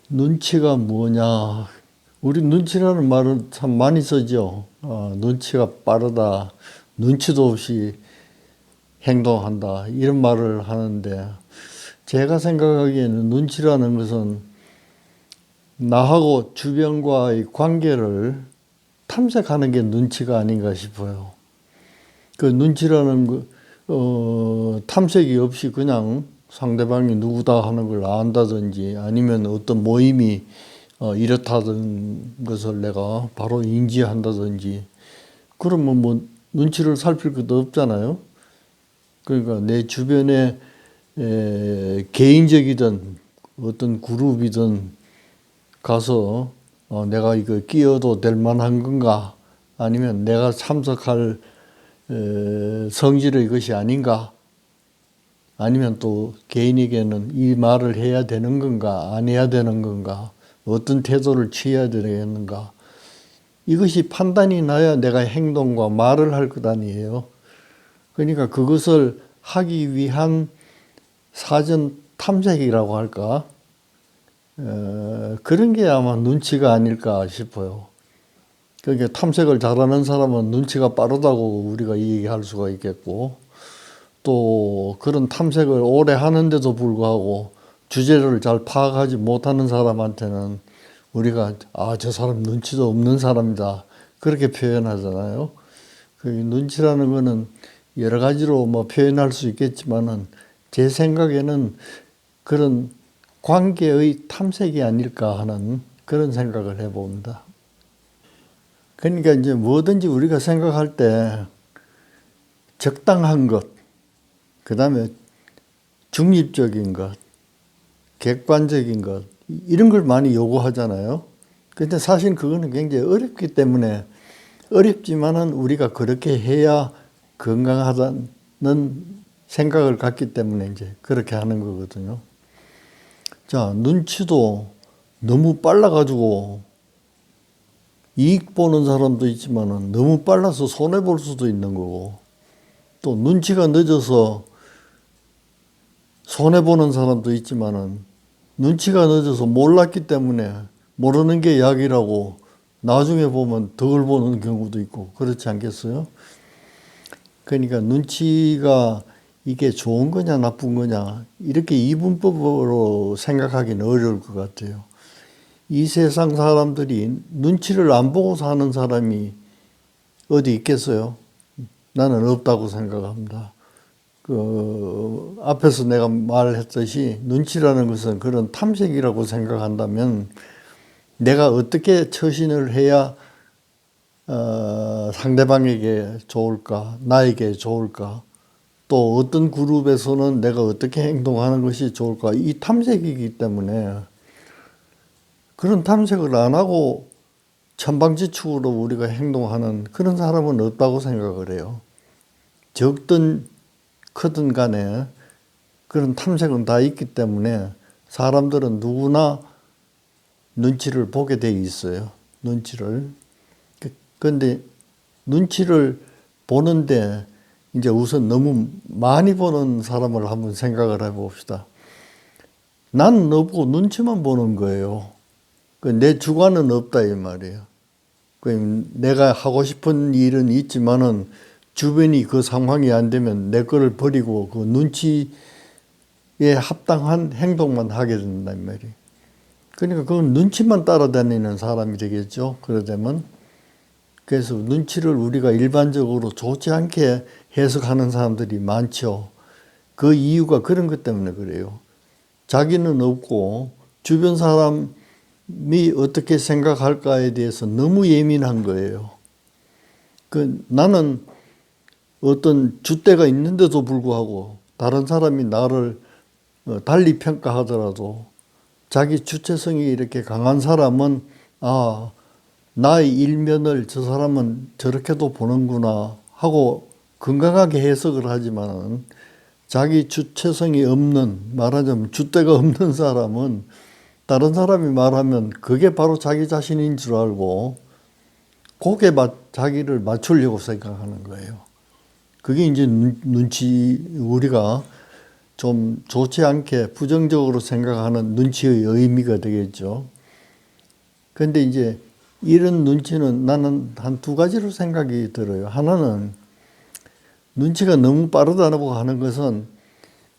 눈치가 뭐냐? 우리 눈치라는 말을 참 많이 쓰죠. 눈치가 빠르다, 눈치도 없이 행동한다, 이런 말을 하는데, 제가 생각하기에는 눈치라는 것은 나하고 주변과의 관계를 탐색하는 게 눈치가 아닌가 싶어요. 그 눈치라는 탐색이 없이 그냥 상대방이 누구다 하는 걸 안다든지 아니면 어떤 모임이 이렇다는 것을 내가 바로 인지한다든지 그러면 뭐 눈치를 살필 것도 없잖아요. 그러니까 내 주변에 개인적이든 어떤 그룹이든 가서 내가 이거 끼어도 될 만한 건가 아니면 내가 참석할 성질의 이것이 아닌가 아니면 또 개인에게는 이 말을 해야 되는 건가 안 해야 되는 건가 어떤 태도를 취해야 되겠는가 이것이 판단이 나야 내가 행동과 말을 할 것 아니에요. 그러니까 그것을 하기 위한 사전 탐색이라고 할까 그런 게 아마 눈치가 아닐까 싶어요. 그러니까 탐색을 잘하는 사람은 눈치가 빠르다고 우리가 얘기할 수가 있겠고 또 그런 탐색을 오래 하는데도 불구하고 주제를 잘 파악하지 못하는 사람한테는 우리가 저 사람 눈치도 없는 사람이다 그렇게 표현하잖아요. 그 눈치라는 거는 여러 가지로 뭐 표현할 수 있겠지만은 제 생각에는 그런 관계의 탐색이 아닐까 하는 그런 생각을 해봅니다. 그러니까 이제 뭐든지 우리가 생각할 때 적당한 것, 그 다음에 중립적인 것, 객관적인 것, 이런 걸 많이 요구하잖아요. 근데 사실 그거는 굉장히 어렵기 때문에 어렵지만은 우리가 그렇게 해야 건강하다는 생각을 갖기 때문에 이제 그렇게 하는 거거든요. 자, 눈치도 너무 빨라가지고 이익 보는 사람도 있지만은 너무 빨라서 손해 볼 수도 있는 거고 또 눈치가 늦어서 손해 보는 사람도 있지만은 눈치가 늦어서 몰랐기 때문에 모르는 게 약이라고 나중에 보면 덕을 보는 경우도 있고 그렇지 않겠어요? 그러니까 눈치가 이게 좋은 거냐 나쁜 거냐 이렇게 이분법으로 생각하기는 어려울 것 같아요. 이 세상 사람들이 눈치를 안 보고 사는 사람이 어디 있겠어요? 나는 없다고 생각합니다. 앞에서 내가 말했듯이 눈치라는 것은 그런 탐색이라고 생각한다면 내가 어떻게 처신을 해야 상대방에게 좋을까, 나에게 좋을까, 또 어떤 그룹에서는 내가 어떻게 행동하는 것이 좋을까, 이 탐색이기 때문에 그런 탐색을 안 하고 천방지축으로 우리가 행동하는 그런 사람은 없다고 생각을 해요. 적든 크든 간에 그런 탐색은 다 있기 때문에 사람들은 누구나 눈치를 보게 돼 있어요. 눈치를. 그런데 눈치를 보는데 이제 우선 너무 많이 보는 사람을 한번 생각을 해봅시다. 나는 없고 눈치만 보는 거예요. 내 주관은 없다 이 말이에요. 내가 하고 싶은 일은 있지만은 주변이 그 상황이 안 되면 내 거를 버리고 그 눈치에 합당한 행동만 하게 된다 이 말이에요. 그러니까 그건 눈치만 따라다니는 사람이 되겠죠. 그러려면 그래서 눈치를 우리가 일반적으로 좋지 않게 해석하는 사람들이 많죠. 그 이유가 그런 것 때문에 그래요. 자기는 없고 주변 사람이 어떻게 생각할까에 대해서 너무 예민한 거예요. 나는 어떤 줏대가 있는데도 불구하고 다른 사람이 나를 달리 평가하더라도 자기 주체성이 이렇게 강한 사람은 나의 일면을 저 사람은 저렇게도 보는구나 하고 건강하게 해석을 하지만 자기 주체성이 없는 말하자면 줏대가 없는 사람은 다른 사람이 말하면 그게 바로 자기 자신인 줄 알고 거기에 자기를 맞추려고 생각하는 거예요. 그게 이제 눈치 우리가 좀 좋지 않게 부정적으로 생각하는 눈치의 의미가 되겠죠. 그런데 이제 이런 눈치는 나는 한 두 가지로 생각이 들어요. 하나는 눈치가 너무 빠르다고 하는 것은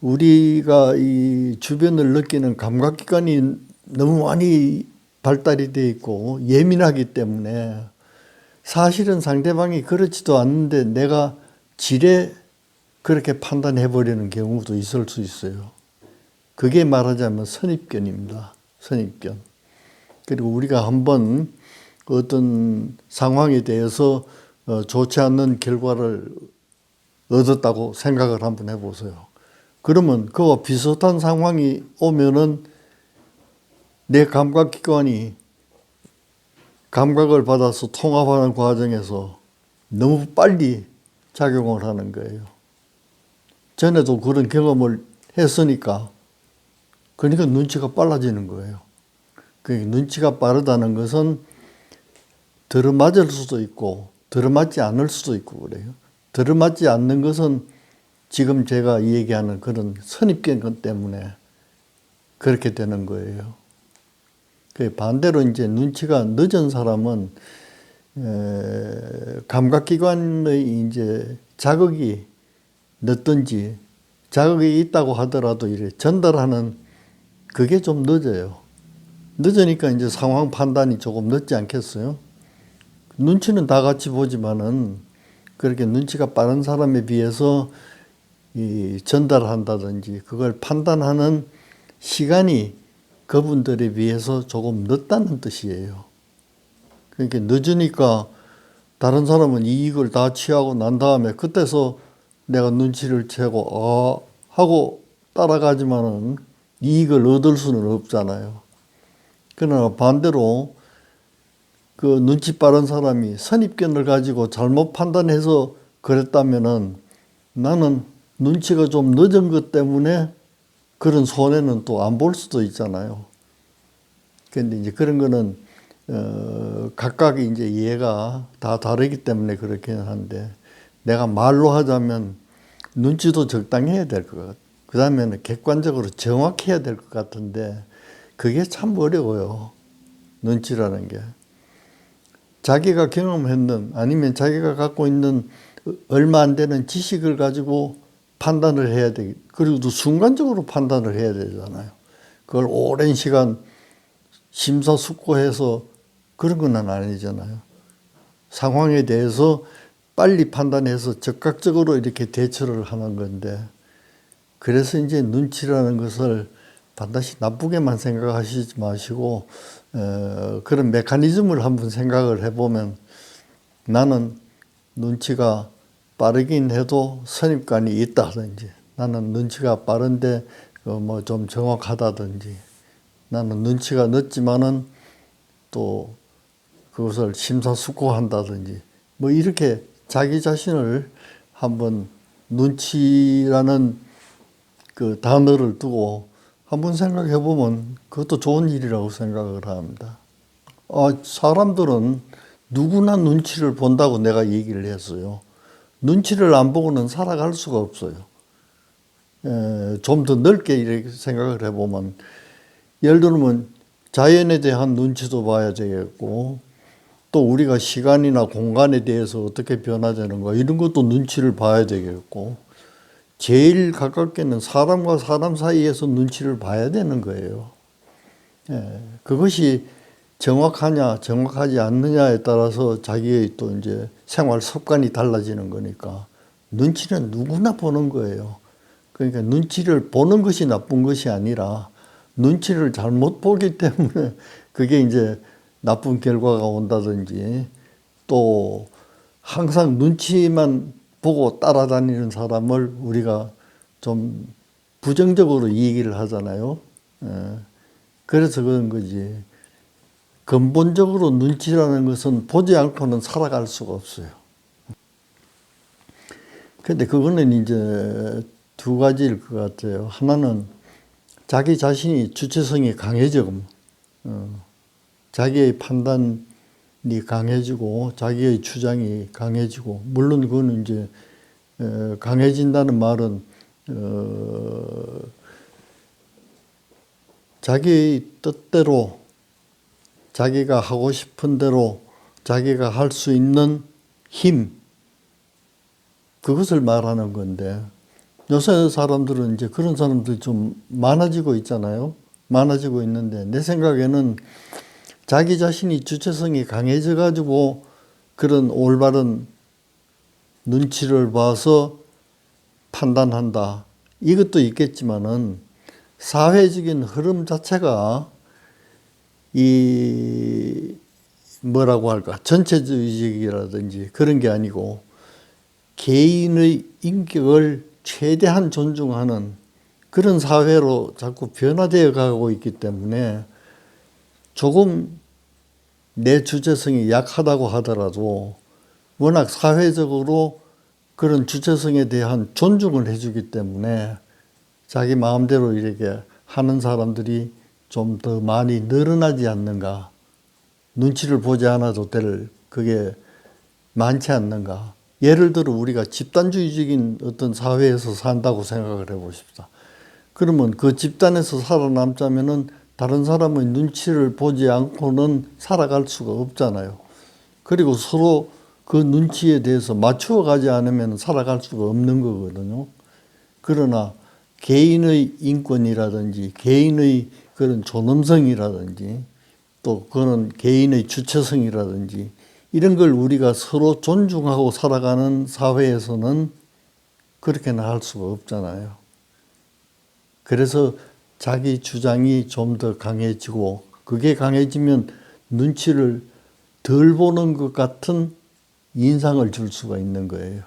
우리가 이 주변을 느끼는 감각기관이 너무 많이 발달이 돼 있고 예민하기 때문에 사실은 상대방이 그렇지도 않는데 내가 지레 그렇게 판단해 버리는 경우도 있을 수 있어요. 그게 말하자면 선입견입니다. 선입견. 그리고 우리가 한번 어떤 상황에 대해서 좋지 않는 결과를 얻었다고 생각을 한번 해보세요. 그러면 그와 비슷한 상황이 오면은 내 감각기관이 감각을 받아서 통합하는 과정에서 너무 빨리 작용을 하는 거예요. 전에도 그런 경험을 했으니까 그러니까 눈치가 빨라지는 거예요. 그 눈치가 빠르다는 것은 들어맞을 수도 있고 들어맞지 않을 수도 있고 그래요. 들어맞지 않는 것은 지금 제가 얘기하는 그런 선입견 때문에 그렇게 되는 거예요. 반대로 이제 눈치가 늦은 사람은 감각기관의 이제 자극이 늦든지 자극이 있다고 하더라도 이렇게 전달하는 그게 좀 늦어요. 늦으니까 이제 상황 판단이 조금 늦지 않겠어요? 눈치는 다 같이 보지만은 그렇게 눈치가 빠른 사람에 비해서 이 전달한다든지 그걸 판단하는 시간이 그분들에 비해서 조금 늦다는 뜻이에요. 그러니까 늦으니까 다른 사람은 이익을 다 취하고 난 다음에 그때서 내가 눈치를 채고 하고 따라가지만은 이익을 얻을 수는 없잖아요. 그러나 반대로 그 눈치 빠른 사람이 선입견을 가지고 잘못 판단해서 그랬다면은 나는 눈치가 좀 늦은 것 때문에 그런 손해는 또 안 볼 수도 있잖아요. 그런데 이제 그런 거는 각각 이제 이해가 다 다르기 때문에 그렇긴 한데 내가 말로 하자면 눈치도 적당히 해야 될 것 같아요. 그 다음에는 객관적으로 정확해야 될 것 같은데 그게 참 어려워요. 눈치라는 게. 자기가 경험했는 아니면 자기가 갖고 있는 얼마 안 되는 지식을 가지고 판단을 해야 되기 그리고 또 순간적으로 판단을 해야 되잖아요. 그걸 오랜 시간 심사숙고해서 그런 건 아니잖아요. 상황에 대해서 빨리 판단해서 즉각적으로 이렇게 대처를 하는 건데 그래서 이제 눈치라는 것을 반드시 나쁘게만 생각하시지 마시고 그런 메커니즘을 한번 생각을 해보면 나는 눈치가 빠르긴 해도 선입관이 있다든지 나는 눈치가 빠른데 뭐 좀 정확하다든지 나는 눈치가 늦지만은 또 그것을 심사숙고한다든지 뭐 이렇게 자기 자신을 한번 눈치라는 그 단어를 두고 한번 생각해 보면 그것도 좋은 일이라고 생각을 합니다. 사람들은 누구나 눈치를 본다고 내가 얘기를 했어요. 눈치를 안 보고는 살아갈 수가 없어요. 좀 더 넓게 이렇게 생각을 해보면 예를 들면 자연에 대한 눈치도 봐야 되겠고 또 우리가 시간이나 공간에 대해서 어떻게 변화되는가 이런 것도 눈치를 봐야 되겠고 제일 가깝게는 사람과 사람 사이에서 눈치를 봐야 되는 거예요. 그것이 정확하냐 정확하지 않느냐에 따라서 자기의 또 이제 생활 습관이 달라지는 거니까 눈치는 누구나 보는 거예요. 그러니까 눈치를 보는 것이 나쁜 것이 아니라 눈치를 잘못 보기 때문에 그게 이제 나쁜 결과가 온다든지 또 항상 눈치만 보고 따라다니는 사람을 우리가 좀 부정적으로 얘기를 하잖아요. 그래서 그런 거지. 근본적으로 눈치라는 것은 보지 않고는 살아갈 수가 없어요. 근데 그거는 이제 두 가지일 것 같아요. 하나는 자기 자신이 주체성이 강해지고, 자기의 판단이 강해지고, 자기의 주장이 강해지고, 물론 그거는 이제, 강해진다는 말은, 자기 뜻대로 자기가 하고 싶은 대로 자기가 할 수 있는 힘, 그것을 말하는 건데 요새 사람들은 이제 그런 사람들이 좀 많아지고 있잖아요. 많아지고 있는데 내 생각에는 자기 자신이 주체성이 강해져 가지고 그런 올바른 눈치를 봐서 판단한다. 이것도 있겠지만은 사회적인 흐름 자체가 이 뭐라고 할까 전체주의적이라든지 그런 게 아니고 개인의 인격을 최대한 존중하는 그런 사회로 자꾸 변화되어 가고 있기 때문에 조금 내 주체성이 약하다고 하더라도 워낙 사회적으로 그런 주체성에 대한 존중을 해주기 때문에 자기 마음대로 이렇게 하는 사람들이 좀 더 많이 늘어나지 않는가. 눈치를 보지 않아도 될 그게 많지 않는가. 예를 들어 우리가 집단주의적인 어떤 사회에서 산다고 생각을 해보십시다. 그러면 그 집단에서 살아남자면은 다른 사람의 눈치를 보지 않고는 살아갈 수가 없잖아요. 그리고 서로 그 눈치에 대해서 맞추어 가지 않으면 살아갈 수가 없는 거거든요. 그러나 개인의 인권이라든지 개인의 그런 존엄성이라든지 또 그런 개인의 주체성이라든지 이런 걸 우리가 서로 존중하고 살아가는 사회에서는 그렇게는 할 수가 없잖아요. 그래서 자기 주장이 좀 더 강해지고 그게 강해지면 눈치를 덜 보는 것 같은 인상을 줄 수가 있는 거예요.